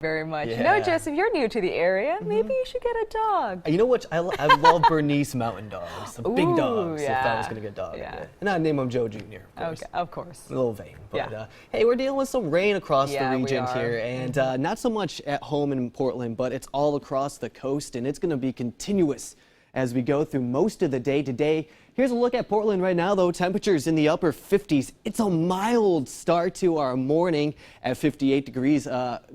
Very much. Yeah. You know, Jess, if you're new to the area, maybe you should get a dog. You know what? I love Bernese mountain dogs, the big dogs. Yeah. If I was going to get a dog, Yeah. and I'd name him Joe Jr. Of course. Okay, of course. A little vain, but Yeah. hey, we're dealing with some rain across Yeah, the we region are. here, and not so much at home in Portland, but it's all across the coast, and it's going to be continuous as we go through most of the day today. Here's a look at Portland right now, though. Temperatures in the upper 50s. It's a mild start to our morning at 58 degrees.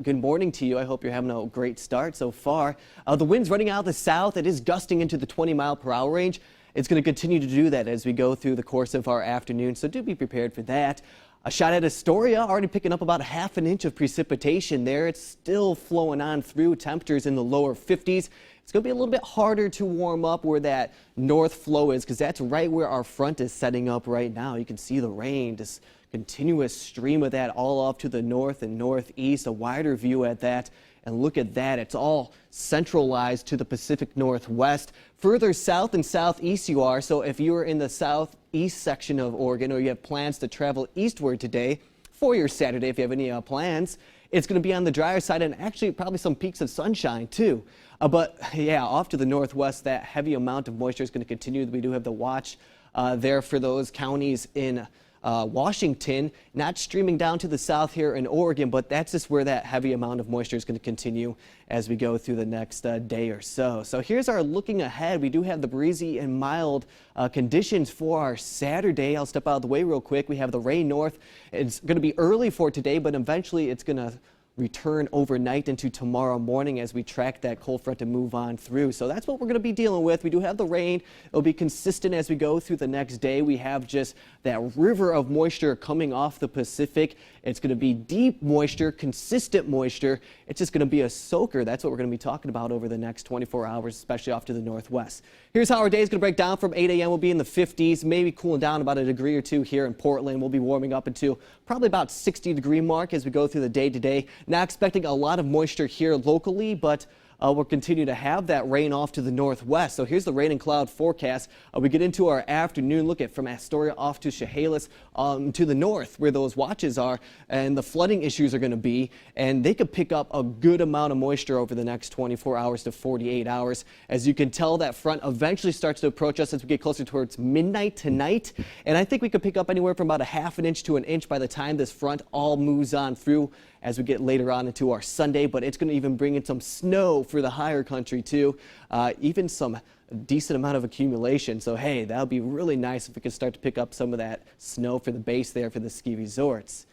Good morning to you. I hope you're having a great start so far. The wind's running out of the south. It is gusting into the 20-mile-per-hour range. It's going to continue to do that as we go through the course of our afternoon, so do be prepared for that. A shot at Astoria, already picking up about ½ an inch of precipitation there. It's still flowing on through. Temperatures in the lower 50s. It's going to be a little bit harder to warm up where that north flow is, because that's right where our front is setting up right now. You can see the rain, this continuous stream of that all off to the north and northeast, a wider view at that. And look at that, it's all centralized to the Pacific Northwest. Further south and southeast you are, so if you are in the southeast section of Oregon or you have plans to travel eastward today for your Saturday, if you have any plans, it's going to be on the drier side and actually probably some peaks of sunshine too. But yeah, off to the northwest, that heavy amount of moisture is going to continue. We do have the watch there for those counties in Washington, not streaming down to the south here in Oregon, but that's just where that heavy amount of moisture is going to continue as we go through the next day or so. So here's our looking ahead. We do have the breezy and mild conditions for our Saturday. I'll step out of the way real quick. We have the rain north. It's going to be early for today, but eventually it's going to return overnight into tomorrow morning as we track that cold front and move on through. So that's what we're going to be dealing with. We do have the rain. It'll be consistent as we go through the next day. We have just that river of moisture coming off the Pacific. It's going to be deep moisture, consistent moisture. It's just going to be a soaker. That's what we're going to be talking about over the next 24 hours, especially off to the northwest. Here's how our day is going to break down. From 8 a.m. we'll be in the 50s, maybe cooling down about a degree or two here in Portland. We'll be warming up into probably about 60-degree mark as we go through the day today. Not expecting a lot of moisture here locally, but we'll continue to have that rain off to the northwest. So here's the rain and cloud forecast. We get into our afternoon. Look at from Astoria off to Chehalis to the north where those watches are and the flooding issues are going to be. And they could pick up a good amount of moisture over the next 24 hours to 48 hours. As you can tell, that front eventually starts to approach us as we get closer towards midnight tonight. And I think we could pick up anywhere from about ½ an inch to an inch by the time this front all moves on through as we get later on into our Sunday. But it's going to even bring in some snow for the higher country too, even some decent amount of accumulation. So hey, that would be really nice if we could start to pick up some of that snow for the base there for the ski resorts.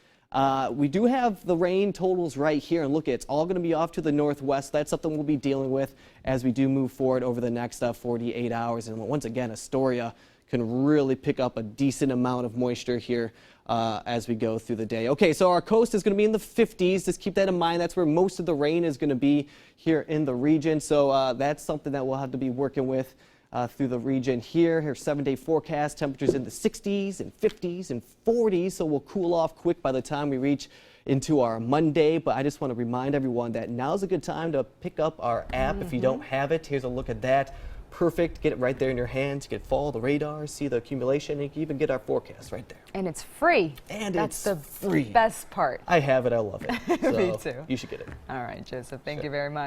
We do have the rain totals right here, and look, it's all going to be off to the northwest. That's something we'll be dealing with as we do move forward over the next 48 hours. And once again, Astoria can really pick up a decent amount of moisture here as we go through the day. Okay, so our coast is going to be in the 50s. Just keep that in mind. That's where most of the rain is going to be here in the region. So that's something that we'll have to be working with through the region here. Here's 7-day forecast. Temperatures in the 60s and 50s and 40s. So we'll cool off quick by the time we reach into our Monday. But I just want to remind everyone that now's a good time to pick up our app if you don't have it. Here's a look at that. Perfect. Get it right there in your hands. You can follow the radar, see the accumulation, and you can even get our forecast right there. And it's free. And that's it's free. Best part. I have it. I love it. So Me too. You should get it. All right, Joseph. Thank you very much.